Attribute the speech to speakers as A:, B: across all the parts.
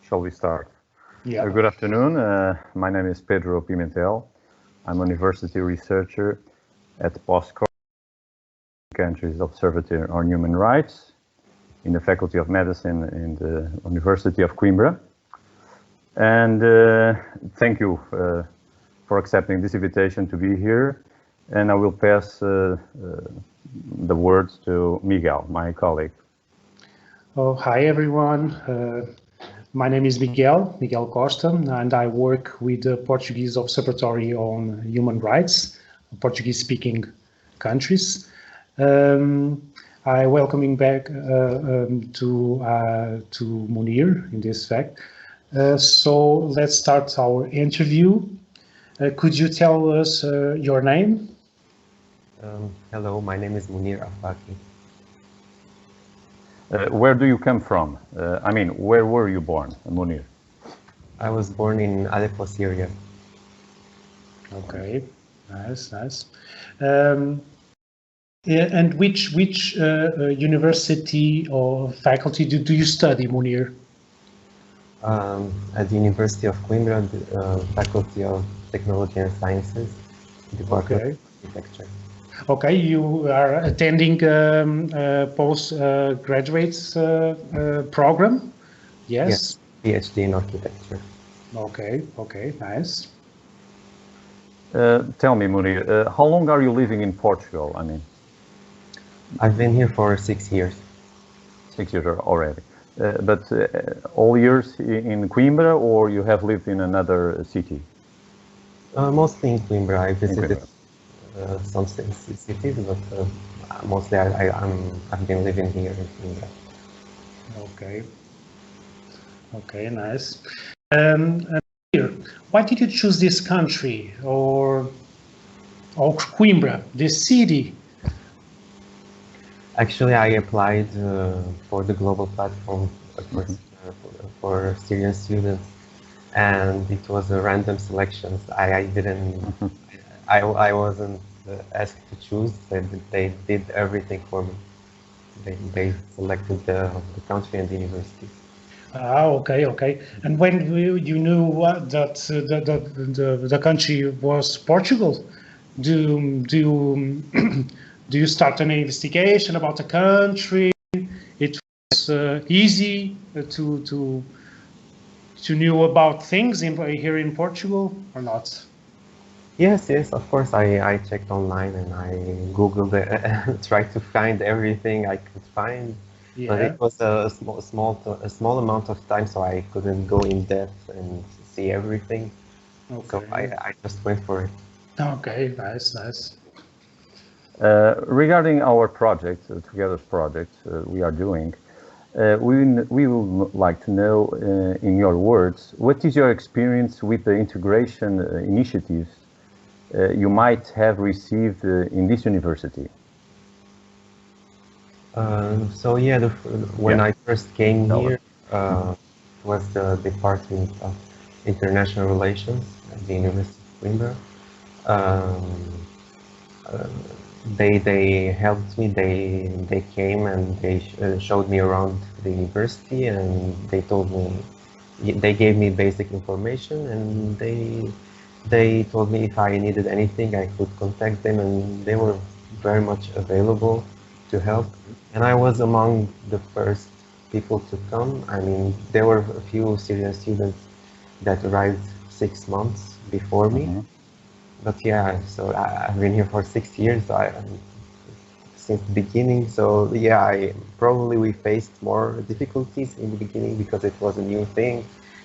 A: Shall we start?
B: Yeah.
A: Good afternoon. My name is Pedro Pimentel. I'm a university researcher at POSCO, Countries Observatory on Human Rights, in the Faculty of Medicine in the University of Coimbra. And thank you for accepting this invitation to be here. And I will pass the words to Miguel, my colleague.
B: Oh, hi, everyone. My name is Miguel Costa, and I work with the Portuguese Observatory on Human Rights, Portuguese-speaking countries. I welcoming back to Mounir in this fact. So let's start our interview. Could you tell us your name?
C: Hello, my name is Mounir Affaki.
A: Where do you come from? I mean, where were you born, Mounir?
C: I was born in Aleppo, Syria.
B: Okay, nice. And which university or faculty do you study, Mounir?
C: At the University of Cuimbra, the Faculty of Technology and Sciences, Department of Architecture.
B: Okay, you are attending postgraduate program? Yes.
C: PhD in architecture.
B: Okay, nice.
A: Tell me, Mounir, how long are you living in Portugal? I mean,
C: I've been here for 6 years.
A: 6 years already. But all years in Coimbra, or you have lived in another city?
C: Mostly in Coimbra. I visited some cities, but mostly I've been living here in Coimbra.
B: Okay, nice. Why did you choose this country or Coimbra, this city?
C: Actually, I applied for the global platform for Syrian students, and it was a random selection. I wasn't asked to choose. They did everything for me. They selected the country and the university.
B: Okay. And when you knew that the country was Portugal, do you start an investigation about the country? It was easy to know about things here in Portugal or not?
C: Yes, of course. I checked online and I Googled it, tried to find everything I could find. Yeah. But it was a small amount of time, so I couldn't go in depth and see everything. Okay. So I just went for it.
B: Okay, nice.
A: Regarding our project, Together's project we are doing, we would like to know, in your words, what is your experience with the integration initiatives you might have received in this university?
C: When I first came here, was the Department of International Relations at the University of Cuimbra. They helped me. They came and they showed me around the university, and they gave me basic information, and they told me if I needed anything I could contact them, and they were very much available to help. And I was among the first people to come. I mean, there were a few Syrian students that arrived 6 months before me. But yeah, so I've been here for 6 years since the beginning. So yeah, we faced more difficulties in the beginning because it was a new thing,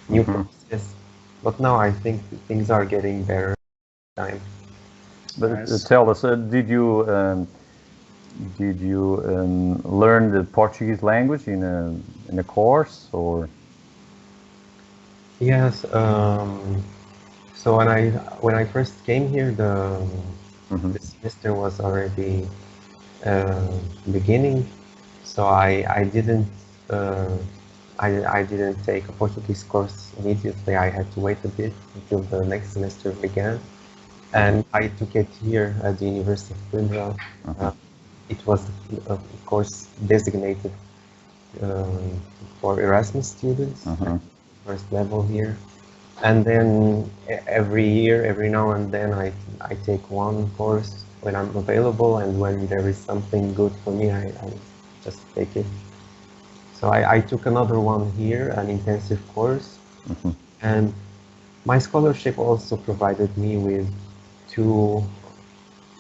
C: new process. But now I think things are getting better time.
A: But tell us, did you learn the Portuguese language in a course, or?
C: Yes. So when I first came here, the semester was already beginning. So I didn't take a Portuguese course immediately. I had to wait a bit until the next semester began, and I took it here at the University of Coimbra. It was a course designated for Erasmus students. first level here. And then every year, every now and then, I take one course when I'm available, and when there is something good for me, I just take it. So I took another one here, an intensive course, and my scholarship also provided me with two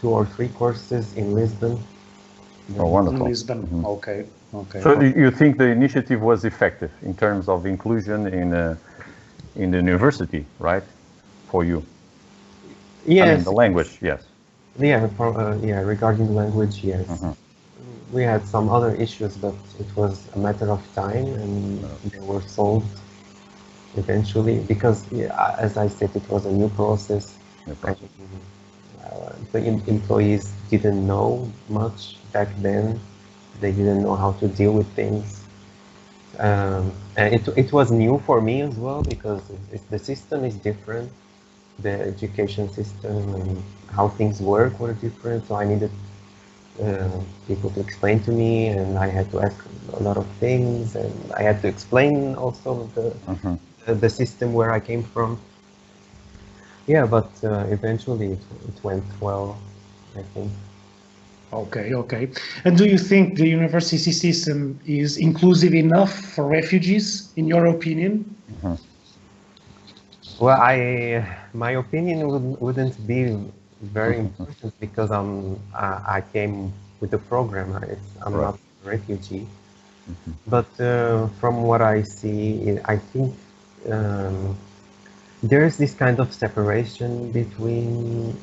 C: or three courses in Lisbon.
A: Oh, wonderful.
B: In Lisbon. Okay.
A: So you think the initiative was effective in terms of inclusion in the university, right? For you?
C: Yes.
A: I mean, the language, yes.
C: Yeah, regarding the language, yes. We had some other issues, but it was a matter of time, and they were solved eventually, because, as I said, it was a new process. The employees didn't know much back then. They didn't know how to deal with things. And it was new for me as well, because the system is different. The education system and how things work were different, so I needed people to explain to me, and I had to ask a lot of things, and I had to explain also the system where I came from. Yeah, but eventually it went well, I think.
B: Okay. And do you think the university system is inclusive enough for refugees, in your opinion?
C: Well, my opinion wouldn't be very important, because I came with the program. I'm not a refugee. But from what I see, I think there's this kind of separation between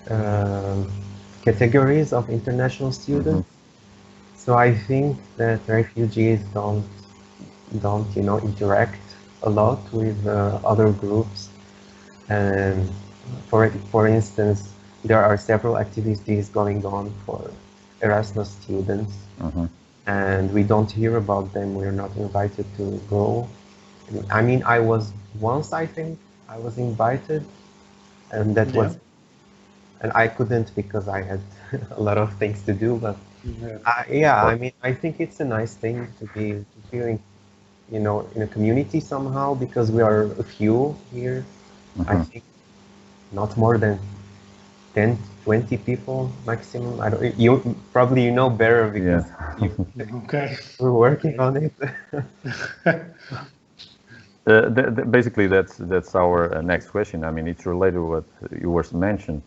C: categories of international students. So I think that refugees don't interact a lot with other groups. And for instance, there are several activities going on for Erasmus students, and we don't hear about them. We're not invited to go. I mean, I was invited, and that was, and I couldn't because I had a lot of things to do. But I mean, I think it's a nice thing to be feeling, in a community somehow, because we are a few here. I think not more than 10, 20 people maximum. I don't. You probably know better, because we're working on it.
A: Basically, that's our next question. I mean, it's related to what you were mentioned.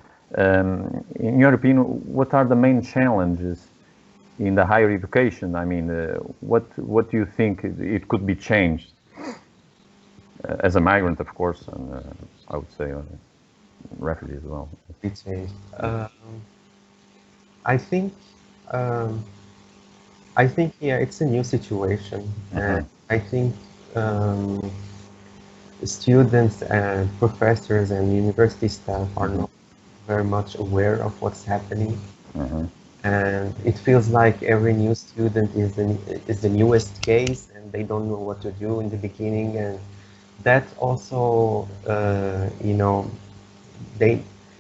A: In your opinion, what are the main challenges in the higher education? I mean, what do you think it could be changed? As a migrant, of course, and I would say refugee as well.
C: Be changed. I think it's a new situation, and I think students and professors and university staff are not very much aware of what's happening, and it feels like every new student is the newest case, and they don't know what to do in the beginning, and that also,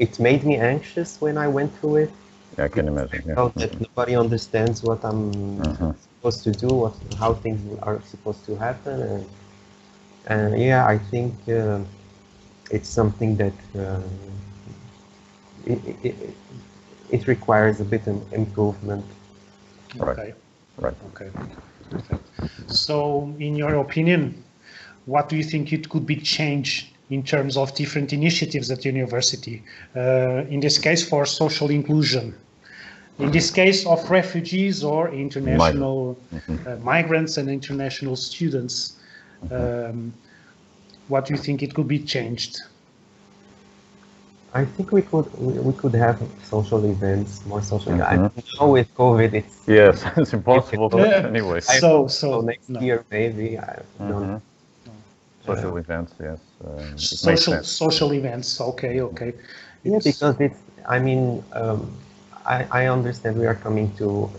C: it made me anxious when I went through it.
A: Yeah, I can imagine.
C: I felt that nobody understands what I'm supposed to do, how things are supposed to happen, and yeah, I think it's something that it requires a bit of improvement.
B: Okay. So, in your opinion, what do you think it could be changed in terms of different initiatives at university? In this case, for social inclusion. In this case of refugees or international migrants and international students, what do you think it could be changed?
C: I think we could have social events, more social. I know with COVID,
A: it's impossible. Anyway,
C: so next year maybe. I don't know.
A: Social events, yes.
B: Social events. Okay.
C: Yeah, because it's. I mean, I understand we are coming to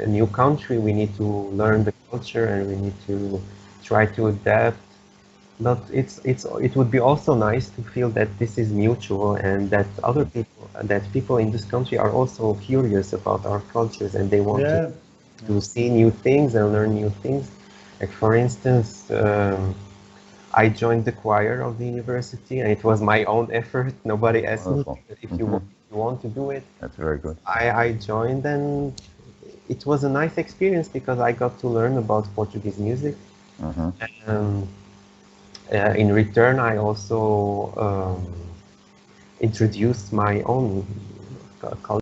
C: a new country. We need to learn the culture, and we need to try to adapt. But it would be also nice to feel that this is mutual, and that people in this country are also curious about our cultures, and they want to see new things and learn new things. Like, for instance, I joined the choir of the university, and it was my own effort. Nobody asked me
A: Wonderful.
C: if you want to do it.
A: That's very good.
C: I joined, and it was a nice experience because I got to learn about Portuguese music. Um, in return, I also introduced my own culture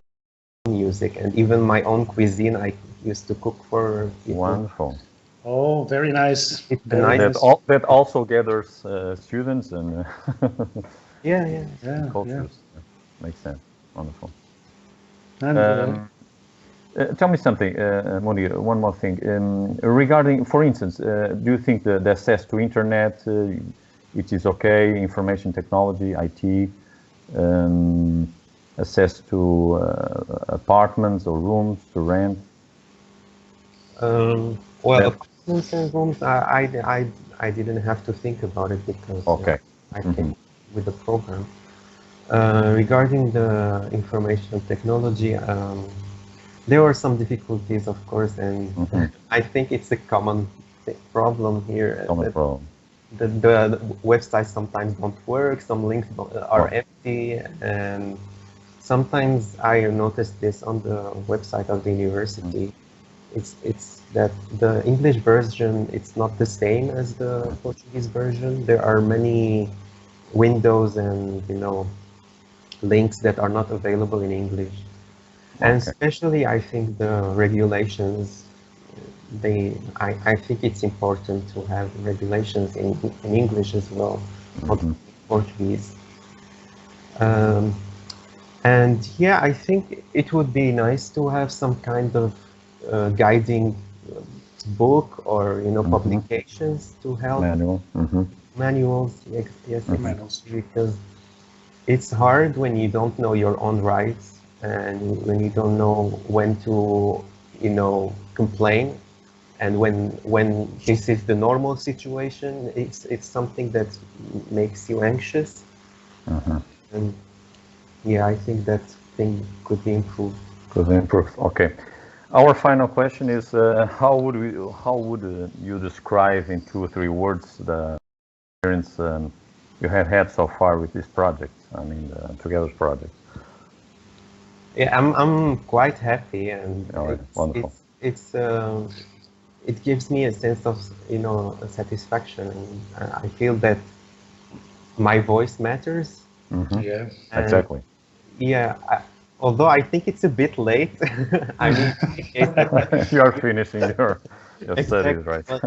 C: music and even my own cuisine. I used to cook for people.
A: Wonderful.
B: Oh, very nice.
C: It's a
B: Very
C: nice-
B: nice.
A: That also gathers students and
C: Yeah.
A: cultures. Yeah. Makes sense. Wonderful.
B: And
A: Tell me something, Mounir, one more thing. Regarding, for instance, do you think the access to internet, it is okay, information technology, IT, access to apartments or rooms to rent?
C: Well,
A: Yeah.
C: apartments and rooms, I didn't have to think about it because
A: Okay.
C: I came with the program. Regarding the information technology, there were some difficulties, of course, and I think it's a common problem here.
A: Common
C: that
A: problem.
C: the websites sometimes don't work, some links are empty, and sometimes I noticed this on the website of the university. It's that the English version, it's not the same as the Portuguese version. There are many windows and links that are not available in English. And especially, I think the regulations, I think it's important to have regulations in English as well, not Portuguese. And yeah, I think it would be nice to have some kind of guiding book or publications to help.
A: Manual.
C: Manuals, yes,
B: Manuals.
C: because it's hard when you don't know your own rights and when you don't know when to, complain, and when this is the normal situation, it's something that makes you anxious. And yeah, I think that thing could be improved.
A: Could be improved. Okay. Our final question is: how would you describe in 2 or 3 words the experience you have had so far with this project? I mean, the Together project.
C: Yeah, I'm quite happy, and
A: Wonderful.
C: it gives me a sense of satisfaction, and I feel that my voice matters.
B: yeah.
C: And
A: Exactly.
C: yeah, although I think it's a bit late. I mean,
A: You are finishing your studies,
C: exactly,
A: right?
C: but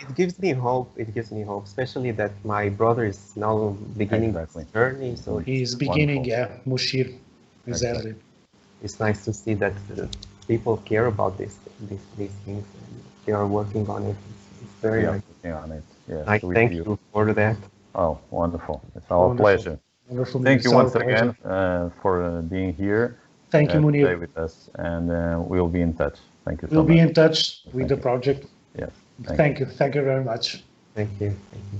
C: it gives me hope. It gives me hope, especially that my brother is now beginning
A: Exactly.
C: his journey. So
B: He's beginning,
A: Wonderful.
B: Mounir, exactly.
C: it's nice to see that people care about these things, and they are working on it. It's very
A: Yeah,
C: nice.
A: working on it. Yes,
C: I
A: with
C: thank you for that.
A: Oh, wonderful. It's our
B: Wonderful.
A: pleasure.
B: Wonderful.
A: Thank you
B: It's our
A: once again
B: pleasure.
A: for being here.
B: Thank you,
A: Today
B: Mounir.
A: with us, and we'll be in touch. Thank you so
B: We'll
A: much.
B: be in touch with
A: Thank
B: the
A: you.
B: project.
A: Yes.
B: Thank you. Thank you very much.
C: Thank you. Thank you.